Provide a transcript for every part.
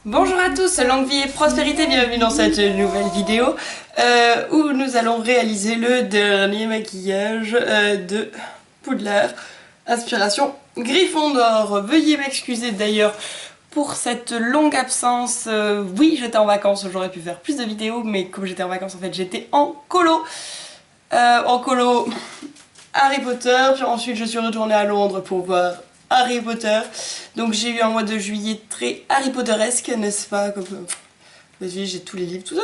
Bonjour à tous, longue vie et prospérité, bienvenue dans cette nouvelle vidéo où nous allons réaliser le dernier maquillage de Poudlard, inspiration Gryffondor. Veuillez m'excuser d'ailleurs pour cette longue absence. Oui, j'étais en vacances, j'aurais pu faire plus de vidéos, mais comme j'étais en vacances, en fait, j'étais en colo. Harry Potter, puis ensuite je suis retournée à Londres pour voir Harry Potter. Donc j'ai eu un mois de juillet très Harry Potteresque, n'est-ce pas? Comme vas-y, j'ai tous les livres, tout ça,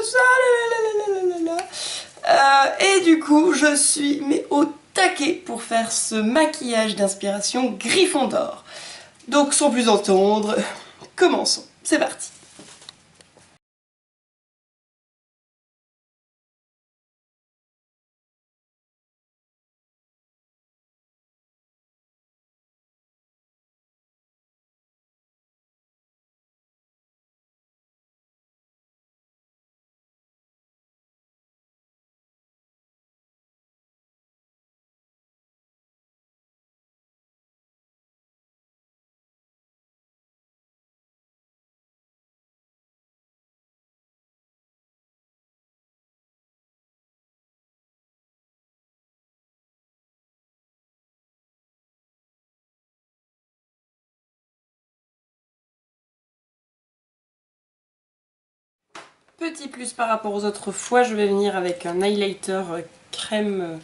et du coup, je suis au taquet pour faire ce maquillage d'inspiration Gryffondor. Donc sans plus entendre, commençons. C'est parti. Petit plus par rapport aux autres fois, je vais venir avec un highlighter crème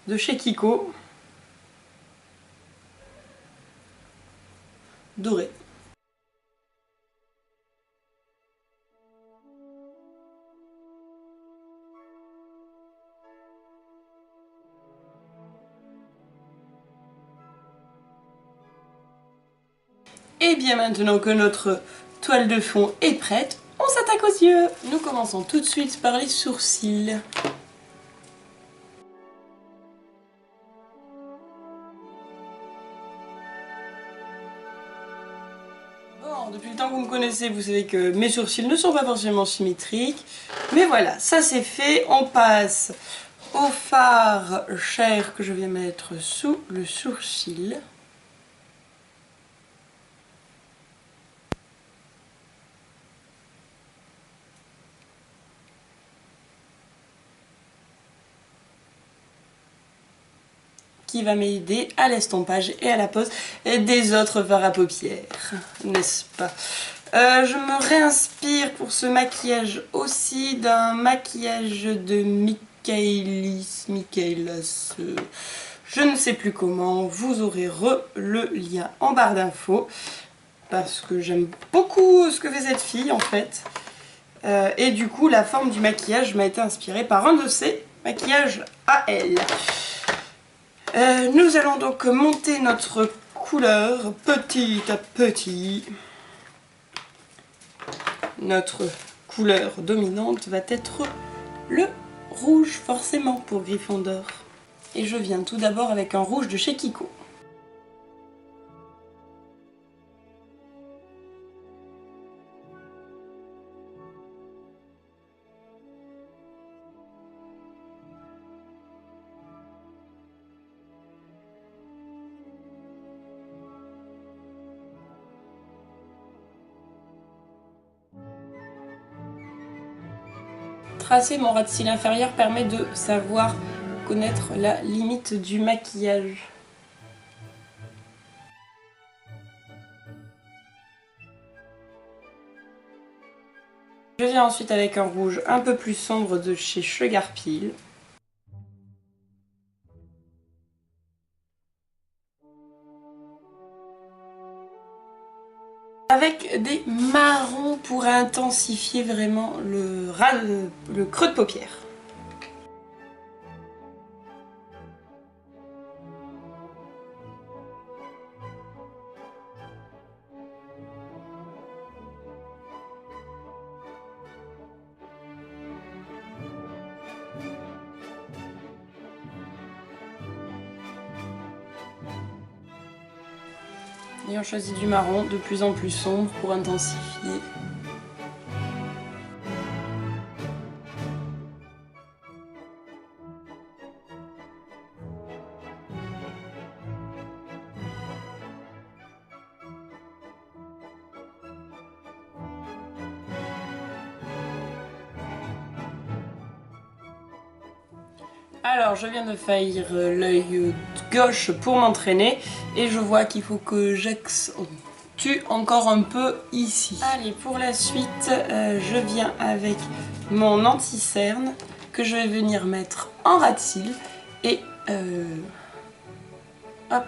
de chez Kiko. Doré. Et bien maintenant que notre toile de fond est prête, on s'attaque aux yeux. Nous commençons tout de suite par les sourcils. Bon, depuis le temps que vous me connaissez, vous savez que mes sourcils ne sont pas forcément symétriques. Mais voilà, ça c'est fait. On passe au fard cher que je vais mettre sous le sourcil. Qui va m'aider à l'estompage et à la pose des autres fards à paupières, n'est-ce pas? Je me réinspire pour ce maquillage aussi d'un maquillage de Michaelis, je ne sais plus comment, vous aurez le lien en barre d'infos, parce que j'aime beaucoup ce que fait cette fille en fait. Et du coup la forme du maquillage m'a été inspirée par un de ses maquillages à elle. Nous allons donc monter notre couleur petit à petit. Notre couleur dominante va être le rouge, forcément, pour Gryffondor. Et je viens tout d'abord avec un rouge de chez Kiko. Tracer mon ras de cils inférieur permet de savoir connaître la limite du maquillage. Je viens ensuite avec un rouge un peu plus sombre de chez Sugar Peel. Avec des marrons pour intensifier vraiment le creux de paupière. Et on choisit du marron de plus en plus sombre pour intensifier. Alors, je viens de faire l'œil gauche pour m'entraîner et je vois qu'il faut que j'accentue encore un peu ici. Allez, pour la suite, je viens avec mon anti-cerne que je vais venir mettre en ras de cils et hop,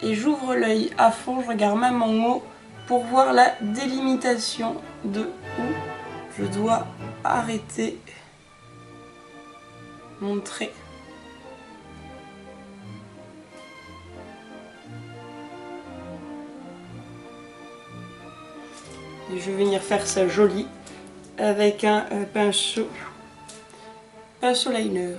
et j'ouvre l'œil à fond, je regarde même en haut pour voir la délimitation de où je dois arrêter mon trait. Et je vais venir faire ça joli avec un pinceau liner.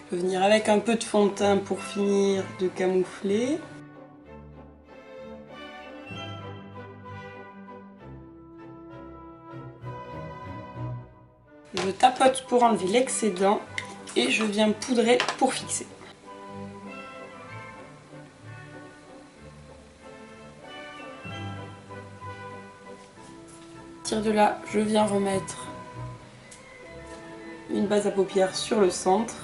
Je peux venir avec un peu de fond de teint pour finir de camoufler. Je tapote pour enlever l'excédent et je viens poudrer pour fixer. À partir de là, je viens remettre une base à paupières sur le centre.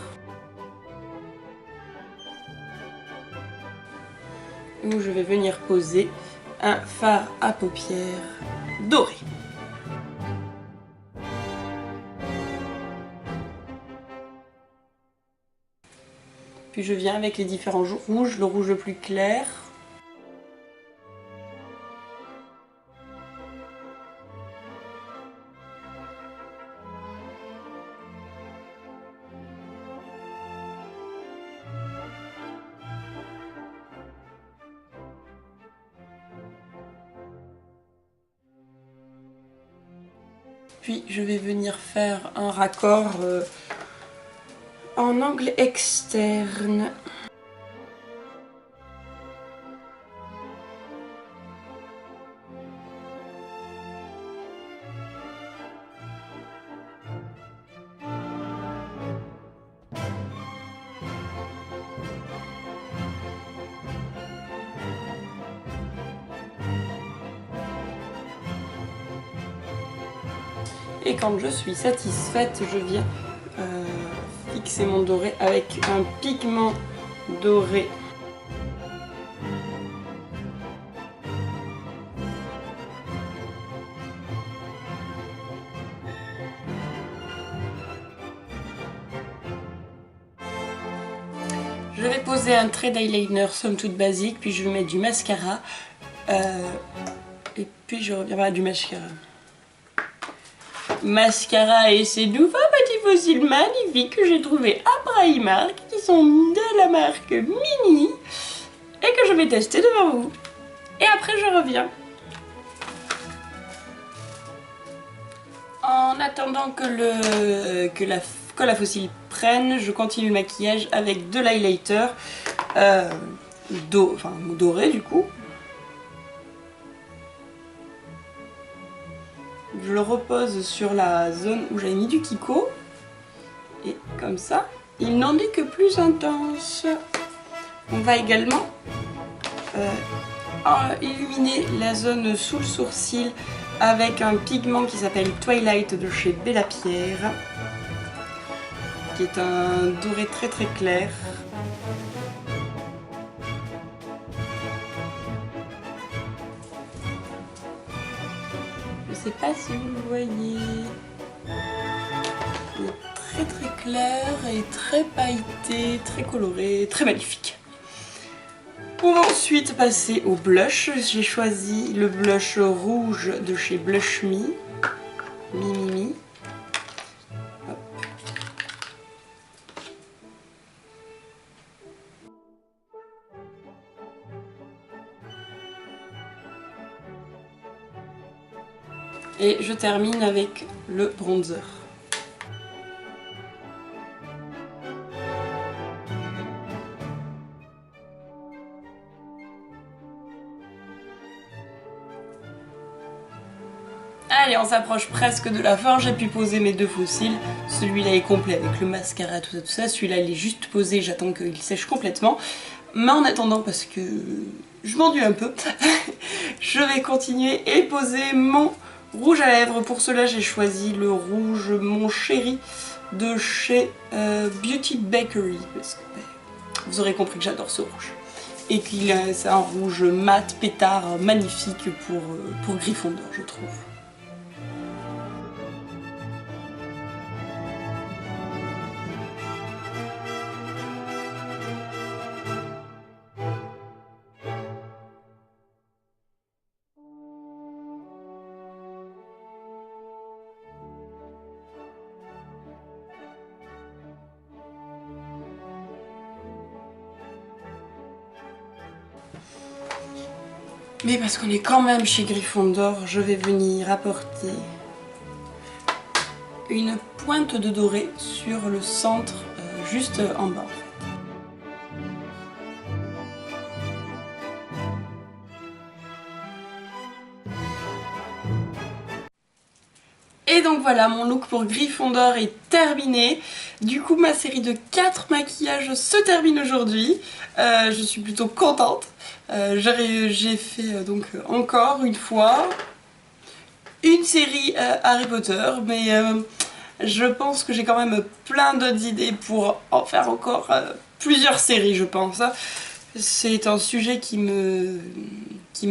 Où je vais venir poser un fard à paupières doré. Puis je viens avec les différents rouges, le rouge le plus clair. Puis je vais venir faire un raccord en angle externe. Et quand je suis satisfaite, je viens fixer mon doré avec un pigment doré. Je vais poser un trait d'eyeliner somme toute basique, puis je vais mettre du mascara. Et puis je reviens du mascara. Mascara et ces nouveaux petits fossiles magnifiques que j'ai trouvés à Primark, qui sont de la marque Mini, et que je vais tester devant vous. Et après je reviens. En attendant que la colle à fossiles prenne, je continue le maquillage avec de l'highlighter doré du coup. Je le repose sur la zone où j'avais mis du Kiko. Et comme ça, il n'en est que plus intense. On va également illuminer la zone sous le sourcil avec un pigment qui s'appelle Twilight de chez Bella Pierre, qui est un doré très très clair. Je sais pas si vous le voyez. Il est très très clair et très pailleté, très coloré, très magnifique. Pour ensuite passer au blush, j'ai choisi le blush rouge de chez Blush Me. Mimimi. Hop. Et je termine avec le bronzer. Allez, on s'approche presque de la fin, j'ai pu poser mes 2 fossiles. Celui-là est complet avec le mascara, tout ça. Celui-là, il est juste posé, j'attends qu'il sèche complètement. Mais en attendant, parce que je m'ennuie un peu, je vais continuer et poser mon rouge à lèvres. Pour cela, j'ai choisi le rouge Mon Chéri de chez Beauty Bakery. Parce que vous aurez compris que j'adore ce rouge. Et qu'il c'est un rouge mat, pétard, magnifique pour Gryffondor, je trouve. Mais parce qu'on est quand même chez Gryffondor, je vais venir apporter une pointe de doré sur le centre, juste en bas. Et donc voilà, mon look pour Gryffondor est terminé. Du coup, ma série de 4 maquillages se termine aujourd'hui. Je suis plutôt contente. J'ai fait donc encore une fois une série Harry Potter, mais je pense que j'ai quand même plein d'autres idées pour en faire encore plusieurs séries, je pense. C'est un sujet qui me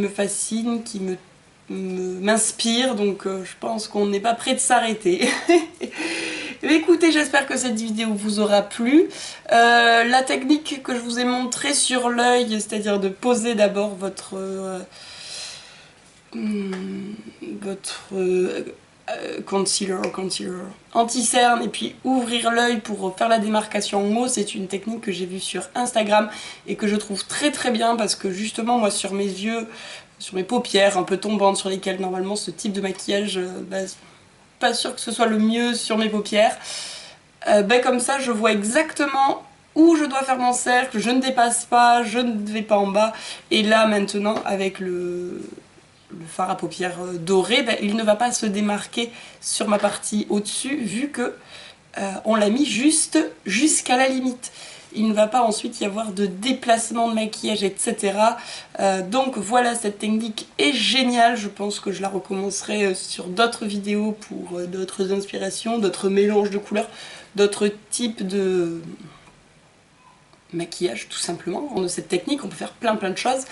fascine, qui m'inspire, donc je pense qu'on n'est pas prêt de s'arrêter. Mais écoutez, j'espère que cette vidéo vous aura plu. La technique que je vous ai montrée sur l'œil, c'est-à-dire de poser d'abord votre concealer anti-cerne et puis ouvrir l'œil pour faire la démarcation en haut, c'est une technique que j'ai vue sur Instagram et que je trouve très bien parce que justement moi sur mes yeux, sur mes paupières un peu tombantes sur lesquelles normalement ce type de maquillage, pas sûr que ce soit le mieux sur mes paupières, comme ça je vois exactement où je dois faire mon cercle, je ne dépasse pas, je ne vais pas en bas, et là maintenant avec le fard à paupières doré, il ne va pas se démarquer sur ma partie au-dessus vu que on l'a mis juste jusqu'à la limite. Il ne va pas ensuite y avoir de déplacement de maquillage, etc. Donc voilà, cette technique est géniale. Je pense que je la recommencerai sur d'autres vidéos pour d'autres inspirations, d'autres mélanges de couleurs, d'autres types de maquillage tout simplement. De cette technique, on peut faire plein de choses.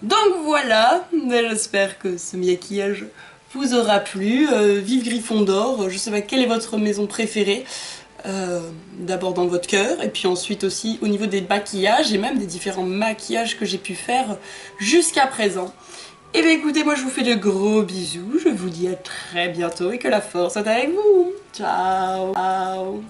Donc voilà, j'espère que ce maquillage vous aura plu. Vive Gryffondor, je sais pas quelle est votre maison préférée. D'abord dans votre cœur, et puis ensuite aussi au niveau des maquillages et même des différents maquillages que j'ai pu faire jusqu'à présent. Et bien écoutez, moi je vous fais de gros bisous, je vous dis à très bientôt et que la force soit avec vous. Ciao.